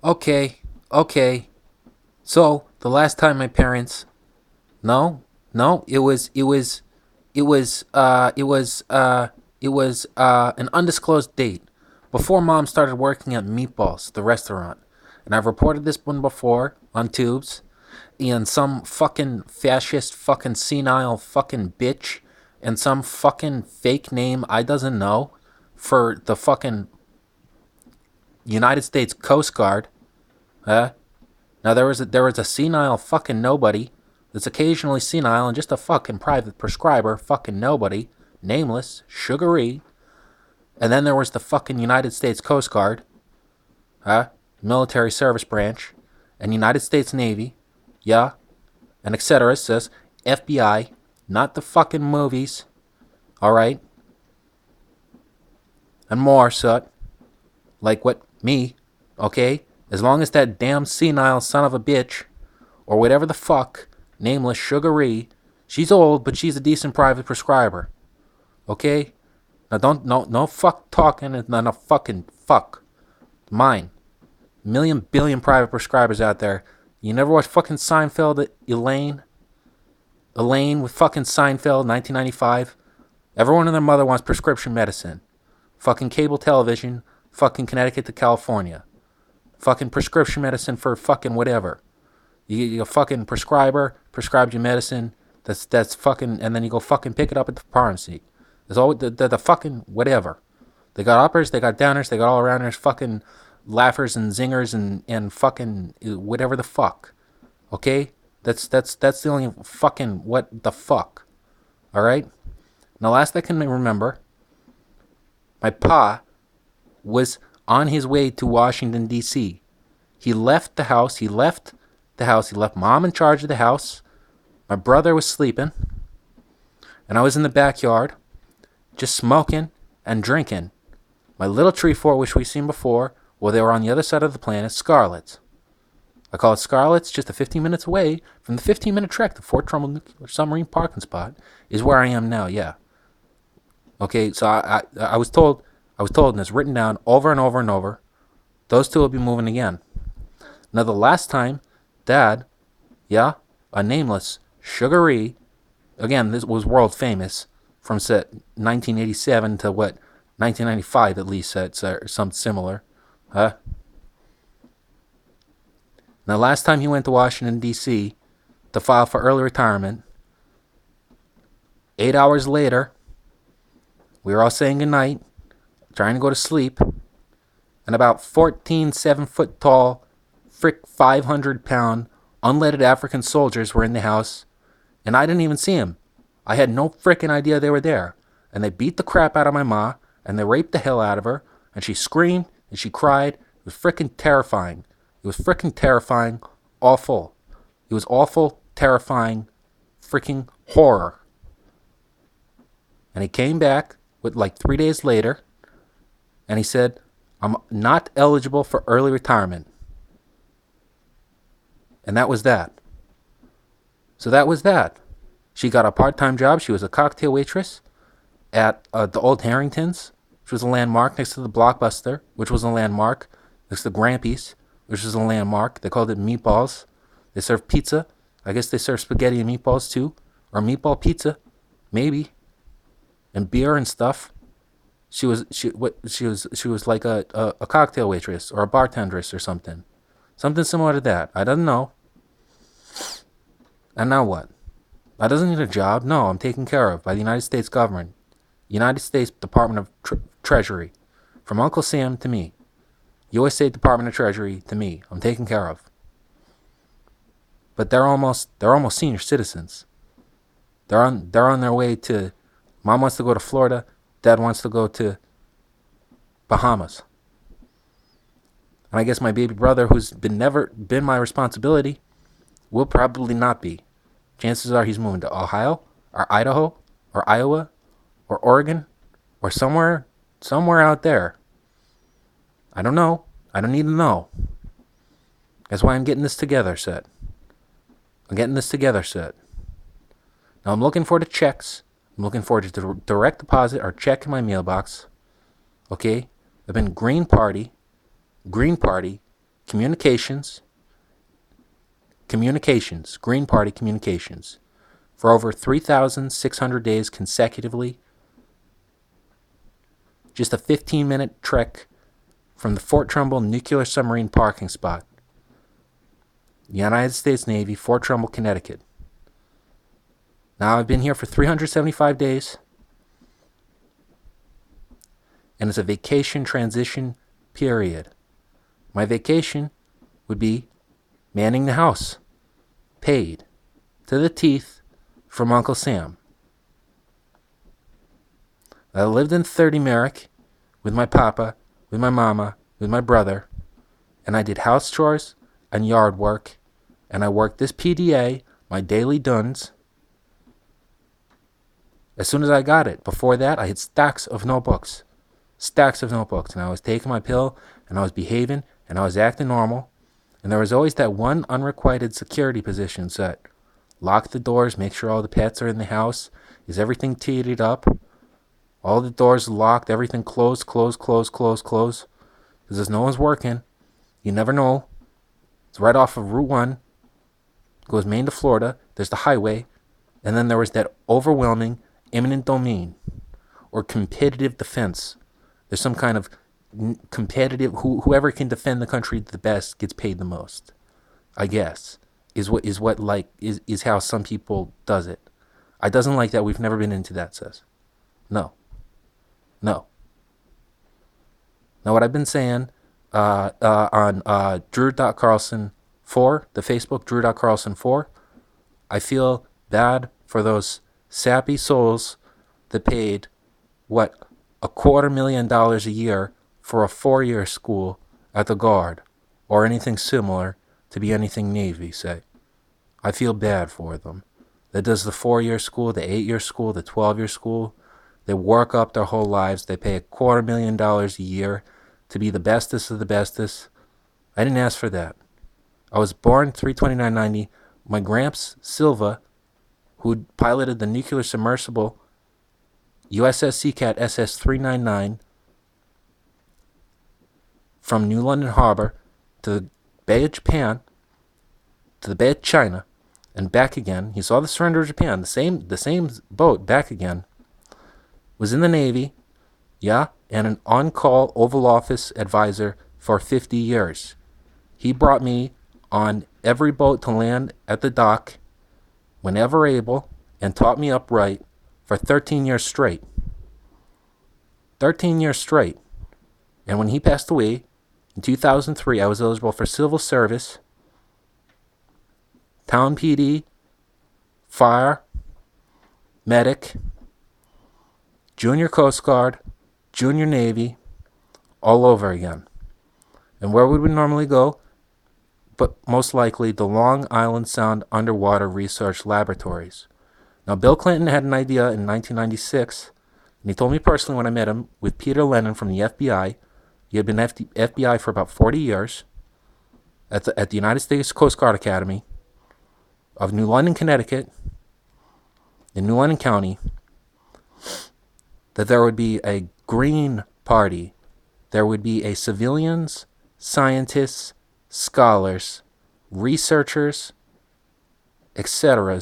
Okay, okay. So the last time my parents, no, no, it was an undisclosed date before mom started working at Meatballs, the restaurant. And I've reported this one before on tubes, and some fucking fascist fucking senile fucking bitch and some fucking fake name I doesn't know for the fucking United States Coast Guard. Huh? Now there was a senile fucking nobody that's occasionally senile and just a fucking private prescriber, fucking nobody, nameless, sugary. And then there was the fucking United States Coast Guard, huh? Military Service Branch, and United States Navy, yeah, and etc. It says FBI, not the fucking movies, all right, and more, so like what me, okay? As long as that damn senile son of a bitch or whatever the fuck, nameless Sugaree, she's old, but she's a decent private prescriber. Okay? Now don't no fuck talking and no fucking fuck. Mine. Million billion private prescribers out there. You never watched fucking Seinfeld, Elaine? Elaine with fucking Seinfeld, 1995. Everyone and their mother wants prescription medicine. Fucking cable television, fucking Connecticut to California. Fucking prescription medicine for fucking whatever. You fucking prescriber prescribes you medicine. That's fucking, and then you go fucking pick it up at the pharmacy. There's always the fucking whatever. They got uppers, they got downers, they got all arounders, fucking laughers and zingers and fucking whatever the fuck. Okay, that's the only fucking what the fuck. All right. Now, last I can remember, my pa was on his way to Washington D.C. He left the house. He left the house. He left mom in charge of the house. My brother was sleeping, and I was in the backyard, just smoking and drinking. My little tree fort, which we've seen before, well, they were on the other side of the planet, Scarlet's. I call it Scarlet's, just a 15 minutes away from the 15-minute trek to Fort Trumbull Nuclear Submarine Parking Spot, is where I am now. Yeah. Okay, so I was told, and it's written down over and over and over, those two will be moving again. Now, the last time, Dad, yeah, a nameless Sugaree, again, this was world famous from set 1987 to what 1995 at least, something similar, huh? Now, last time he went to Washington D.C. to file for early retirement, 8 hours later, we were all saying goodnight, trying to go to sleep, and about 14 7-foot tall, frick 500-pound, unleaded African soldiers were in the house, and I didn't even see them. I had no frickin' idea they were there. And they beat the crap out of my ma, and they raped the hell out of her, and she screamed, and she cried. It was frickin' terrifying. It was frickin' terrifying. Awful. It was awful, terrifying, frickin' horror. And he came back with like 3 days later, and he said, I'm not eligible for early retirement. And that was that. So that was that. She got a part-time job. She was a cocktail waitress at the Old Harringtons, which was a landmark next to the Blockbuster, which was a landmark next to Grampy's, which was a landmark. They called it Meatballs. They served pizza. I guess they serve spaghetti and meatballs too, or meatball pizza, maybe, and beer and stuff. She was like a cocktail waitress or a bartendress or something similar to that. I don't know. And now what? I doesn't need a job. No, I'm taken care of by the United States government, United States Department of Treasury, from Uncle Sam to me, USA Department of Treasury to me. I'm taken care of. But they're almost senior citizens. They're on their way to. Mom wants to go to Florida. Dad wants to go to Bahamas. And I guess my baby brother, who's never been my responsibility, will probably not be. Chances are he's moving to Ohio or Idaho or Iowa or Oregon or somewhere out there. I don't know. I don't need to know. That's why I'm getting this together, Set. I'm getting this together, Set. Now I'm looking for the checks. I'm looking for the direct deposit or check in my mailbox. Okay? I've been Green Party, Communications, Green Party communications, for over 3,600 days consecutively. Just a 15-minute trek from the Fort Trumbull nuclear submarine parking spot. United States Navy, Fort Trumbull, Connecticut. Now I've been here for 375 days, and it's a vacation transition period. My vacation would be manning the house, paid to the teeth from Uncle Sam. I lived in 30 Merrick with my papa, with my mama, with my brother, and I did house chores and yard work, and I worked this PDA, my daily duns, as soon as I got it. Before that, I had stacks of notebooks, and I was taking my pill, and I was behaving, and I was acting normal, and there was always that one unrequited security position set. Lock the doors, make sure all the pets are in the house. Is everything teed up? All the doors locked, everything closed, because there's no one's working. You never know. It's right off of Route 1. Goes Maine to Florida. There's the highway. And then there was that overwhelming eminent domain or competitive defense. There's some kind of competitive, whoever can defend the country the best gets paid the most, I guess, is how some people does it. I doesn't like that. We've never been into that, says. No. Now what I've been saying on Drew.Carlson4, the Facebook Drew.Carlson4, I feel bad for those sappy souls that paid, $250,000 a year for a 4-year school at the Guard, or anything similar to be anything Navy, say. I feel bad for them. That does the 4-year school, the 8-year school, the 12-year school. They work up their whole lives. They pay $250,000 a year to be the bestest of the bestest. I didn't ask for that. I was born 3/29/90. My Gramps Silva, who piloted the nuclear submersible USS Seacat SS-399 from New London Harbor to the Bay of Japan, to the Bay of China, and back again. He saw the surrender of Japan, the same boat back again. Was in the Navy, and an on-call Oval Office advisor for 50 years. He brought me on every boat to land at the dock whenever able and taught me upright for 13 years straight. 13 years straight. And when he passed away in 2003, I was eligible for civil service, town PD, fire, medic, junior Coast Guard, junior Navy, all over again. And where would we normally go? But most likely the Long Island Sound Underwater Research Laboratories. Now, Bill Clinton had an idea in 1996, and he told me personally when I met him, with Peter Lennon from the FBI. He had been FBI for about 40 years at the United States Coast Guard Academy of New London, Connecticut, in New London County, that there would be a Green Party. There would be a civilians, scientists, scholars, researchers, etc.,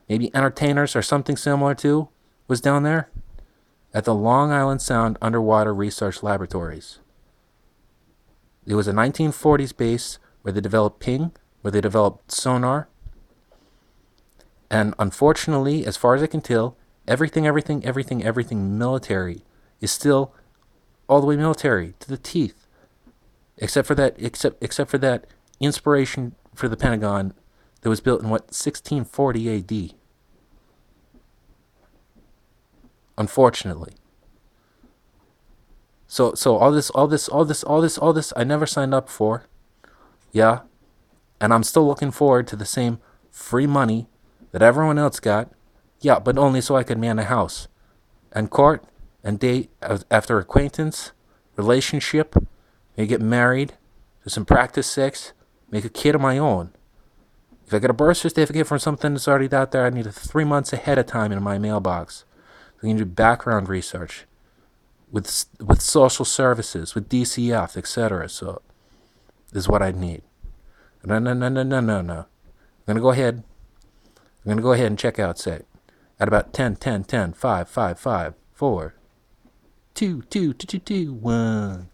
maybe entertainers or something similar to, was down there at the Long Island Sound Underwater Research Laboratories. It was a 1940s base where they developed ping, where they developed sonar, and unfortunately, as far as I can tell, everything military is still all the way military to the teeth, except for that inspiration for the Pentagon that was built in 1640 AD. Unfortunately. So all this I never signed up for. Yeah. And I'm still looking forward to the same free money that everyone else got. Yeah, but only so I could man a house and court and date after acquaintance, relationship, maybe get married, do some practice sex, make a kid of my own. If I get a birth certificate from something that's already out there, I need it 3 months ahead of time in my mailbox. So I can do background research with social services, with DCF, etc. So is what I need. No. I'm gonna go ahead. And check out set at about 10, 10, 10, 5, 5, 5, 4, 2, 2, 2, 2, 2, 1.